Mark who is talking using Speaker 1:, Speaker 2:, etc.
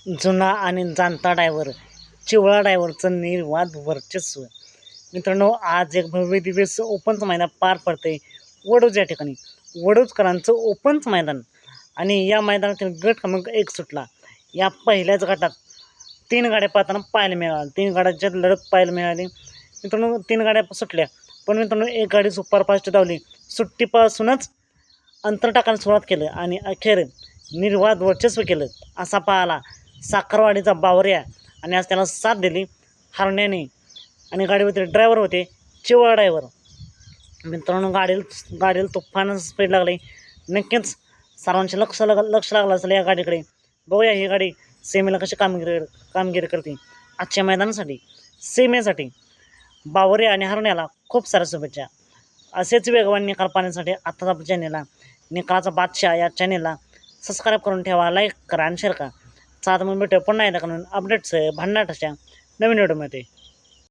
Speaker 1: जुना आणि जाणता ड्रायव्हर चिवळा ड्रायव्हरचं निर्वाद वर्चस्व. मित्रांनो, आज एक भव्य दिव्य ओपनचं मैदान पार पडते वडूज या ठिकाणी. वडूजकरांचं ओपनचं मैदान आणि या मैदानातील गट क्रमांक 1 सुटला. या पहिल्याच गटात 3 गाड्या पाहताना पाहायला मिळाल्या. 3 गाड्यांच्या लढत पाहायला मिळाली. मित्रांनो, 3 गाड्या सुटल्या, पण मित्रांनो एक गाडी सुपरफास्ट धावली. सुट्टीपासूनच अंतर टाकायला सुरुवात केलं आणि अखेर निर्वाद वर्चस्व केलं. असा पाहिला साखरवाडीचा बावऱ्या आणि आज त्याला साथ दिली हरण्याने आणि गाडीवरती ड्रायव्हर होते चिवळा ड्रायव्हर. मित्रांनो, गाडीला तुफान स्पीड लागली. नक्कीच सर्वांचे लक्ष लागलं असेल या गाडीकडे. बघूया ही गाडी सेमीला कशी कामगिरी करते. आजच्या मैदानासाठी सेमीसाठी बावरे आणि हरण्याला खूप साऱ्या शुभेच्छा. असेच वेगवान निकाल पाहण्यासाठी आत्ताच आपल्या चॅनेलला निकालाचा बादशाह या चॅनेलला सबस्क्राईब करून ठेवा, लाईक करा आणि शेअर करा. चालतं मग भेटूया पुन्हा एकदा करून अपडेट्स भांडणाट अशा नवीन व्हिडिओमध्ये.